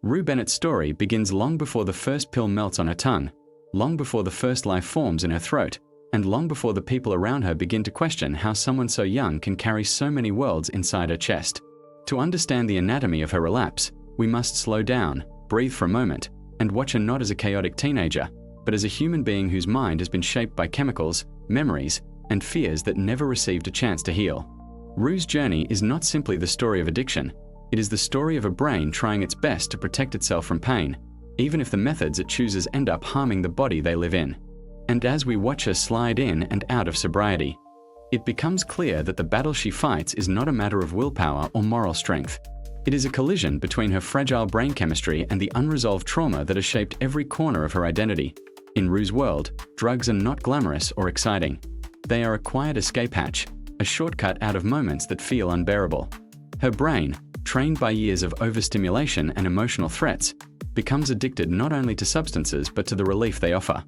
Rue Bennett's story begins long before the first pill melts on her tongue, long before the first life forms in her throat, and long before the people around her begin to question how someone so young can carry so many worlds inside her chest. To understand the anatomy of her relapse, we must slow down, breathe for a moment, and watch her not as a chaotic teenager, but as a human being whose mind has been shaped by chemicals, memories, and fears that never received a chance to heal. Rue's journey is not simply the story of addiction. It is the story of a brain trying its best to protect itself from pain, even if the methods it chooses end up harming the body they live in. And as we watch her slide in and out of sobriety, it becomes clear that the battle she fights is not a matter of willpower or moral strength. It is a collision between her fragile brain chemistry and the unresolved trauma that has shaped every corner of her identity. In Rue's world, drugs are not glamorous or exciting. They are a quiet escape hatch, a shortcut out of moments that feel unbearable. Her brain, trained by years of overstimulation and emotional threats, becomes addicted not only to substances but to the relief they offer.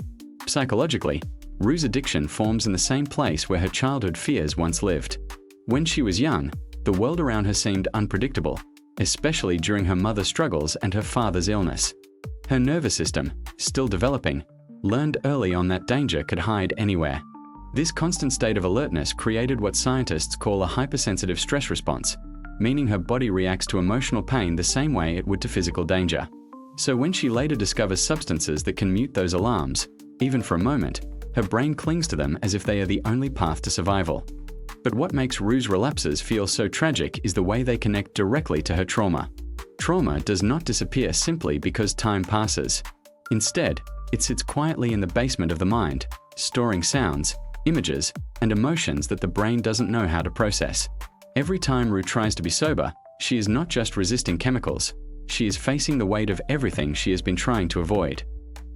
Psychologically, Rue's addiction forms in the same place where her childhood fears once lived. When she was young, the world around her seemed unpredictable, especially during her mother's struggles and her father's illness. Her nervous system, still developing, learned early on that danger could hide anywhere. This constant state of alertness created what scientists call a hypersensitive stress response, meaning her body reacts to emotional pain the same way it would to physical danger. So when she later discovers substances that can mute those alarms, even for a moment, her brain clings to them as if they are the only path to survival. But what makes Rue's relapses feel so tragic is the way they connect directly to her trauma. Trauma does not disappear simply because time passes. Instead, it sits quietly in the basement of the mind, storing sounds, images, and emotions that the brain doesn't know how to process. Every time Rue tries to be sober, she is not just resisting chemicals, she is facing the weight of everything she has been trying to avoid.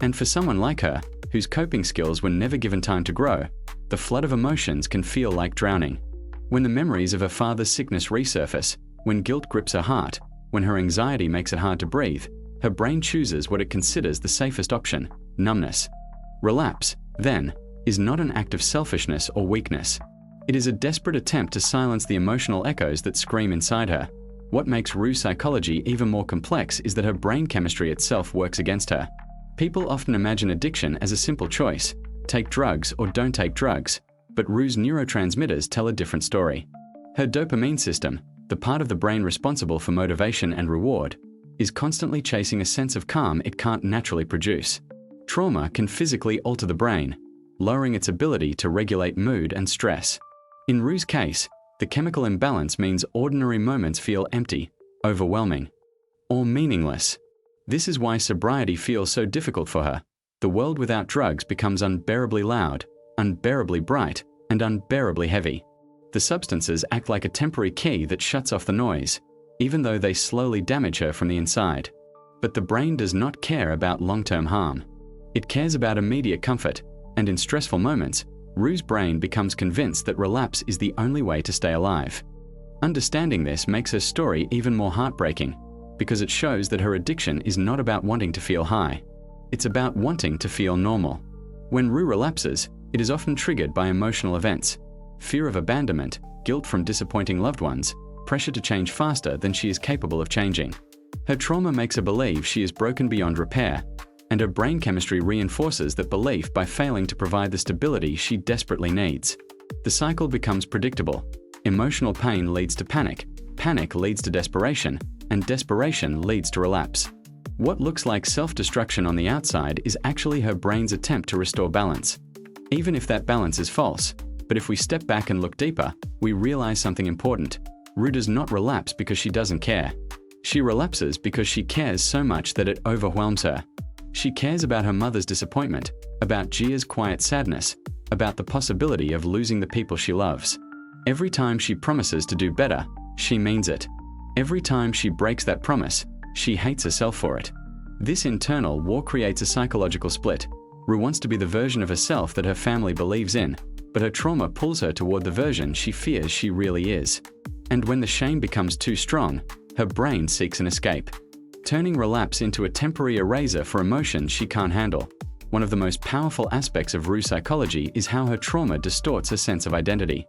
And for someone like her, whose coping skills were never given time to grow, the flood of emotions can feel like drowning. When the memories of her father's sickness resurface, when guilt grips her heart, when her anxiety makes it hard to breathe, her brain chooses what it considers the safest option: numbness. Relapse, then, is not an act of selfishness or weakness. It is a desperate attempt to silence the emotional echoes that scream inside her. What makes Rue's psychology even more complex is that her brain chemistry itself works against her. People often imagine addiction as a simple choice: take drugs or don't take drugs, but Rue's neurotransmitters tell a different story. Her dopamine system, the part of the brain responsible for motivation and reward, is constantly chasing a sense of calm it can't naturally produce. Trauma can physically alter the brain, lowering its ability to regulate mood and stress. In Rue's case, the chemical imbalance means ordinary moments feel empty, overwhelming, or meaningless. This is why sobriety feels so difficult for her. The world without drugs becomes unbearably loud, unbearably bright, and unbearably heavy. The substances act like a temporary key that shuts off the noise, even though they slowly damage her from the inside. But the brain does not care about long-term harm. It cares about immediate comfort, and in stressful moments, Rue's brain becomes convinced that relapse is the only way to stay alive. Understanding this makes her story even more heartbreaking, because it shows that her addiction is not about wanting to feel high. It's about wanting to feel normal. When Rue relapses, it is often triggered by emotional events: fear of abandonment, guilt from disappointing loved ones, pressure to change faster than she is capable of changing. Her trauma makes her believe she is broken beyond repair, and her brain chemistry reinforces that belief by failing to provide the stability she desperately needs. The cycle becomes predictable. Emotional pain leads to panic, panic leads to desperation, and desperation leads to relapse. What looks like self-destruction on the outside is actually her brain's attempt to restore balance. Even if that balance is false, but if we step back and look deeper, we realize something important. Rue does not relapse because she doesn't care. She relapses because she cares so much that it overwhelms her. She cares about her mother's disappointment, about Gia's quiet sadness, about the possibility of losing the people she loves. Every time she promises to do better, she means it. Every time she breaks that promise, she hates herself for it. This internal war creates a psychological split. Rue wants to be the version of herself that her family believes in, but her trauma pulls her toward the version she fears she really is. And when the shame becomes too strong, her brain seeks an escape, turning relapse into a temporary eraser for emotions she can't handle. One of the most powerful aspects of Rue's psychology is how her trauma distorts her sense of identity.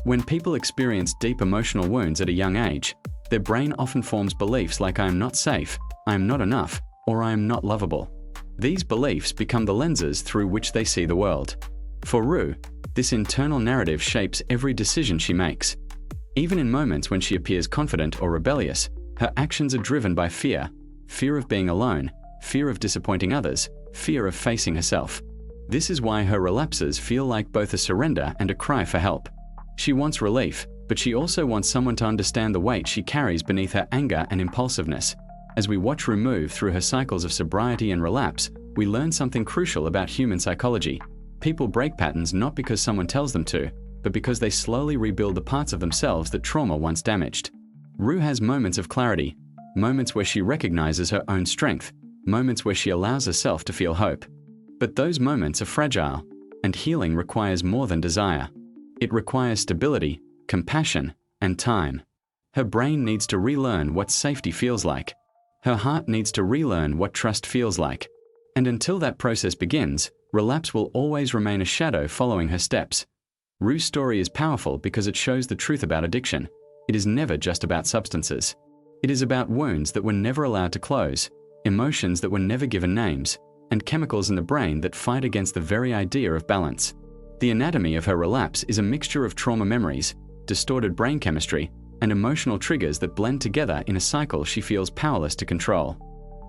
When people experience deep emotional wounds at a young age, their brain often forms beliefs like "I am not safe," I am not enough, or I am not lovable. These beliefs become the lenses through which they see the world. For Rue, this internal narrative shapes every decision she makes. Even in moments when she appears confident or rebellious, her actions are driven by fear: fear of being alone, fear of disappointing others, fear of facing herself. This is why her relapses feel like both a surrender and a cry for help. She wants relief, but she also wants someone to understand the weight she carries beneath her anger and impulsiveness. As we watch Rue move through her cycles of sobriety and relapse, we learn something crucial about human psychology. People break patterns not because someone tells them to, but because they slowly rebuild the parts of themselves that trauma once damaged. Rue has moments of clarity, moments where she recognizes her own strength, moments where she allows herself to feel hope. But those moments are fragile, and healing requires more than desire. It requires stability, compassion, and time. Her brain needs to relearn what safety feels like. Her heart needs to relearn what trust feels like. And until that process begins, relapse will always remain a shadow following her steps. Rue's story is powerful because it shows the truth about addiction. It is never just about substances. It is about wounds that were never allowed to close, emotions that were never given names, and chemicals in the brain that fight against the very idea of balance. The anatomy of her relapse is a mixture of trauma memories, distorted brain chemistry, and emotional triggers that blend together in a cycle she feels powerless to control.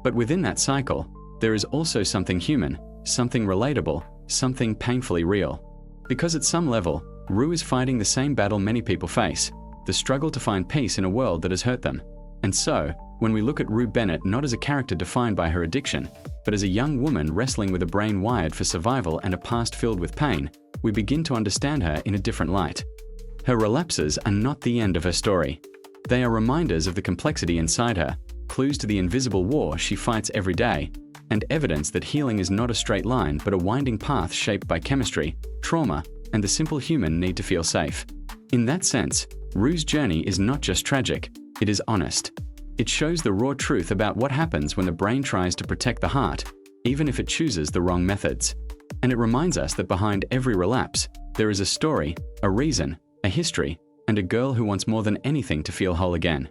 But within that cycle, there is also something human, something relatable, something painfully real. Because at some level, Rue is fighting the same battle many people face, the struggle to find peace in a world that has hurt them. And so, when we look at Rue Bennett not as a character defined by her addiction, but as a young woman wrestling with a brain wired for survival and a past filled with pain, we begin to understand her in a different light. Her relapses are not the end of her story. They are reminders of the complexity inside her, clues to the invisible war she fights every day, and evidence that healing is not a straight line but a winding path shaped by chemistry, trauma, and the simple human need to feel safe. In that sense, Rue's journey is not just tragic, it is honest. It shows the raw truth about what happens when the brain tries to protect the heart, even if it chooses the wrong methods. And it reminds us that behind every relapse, there is a story, a reason, a history, and a girl who wants more than anything to feel whole again.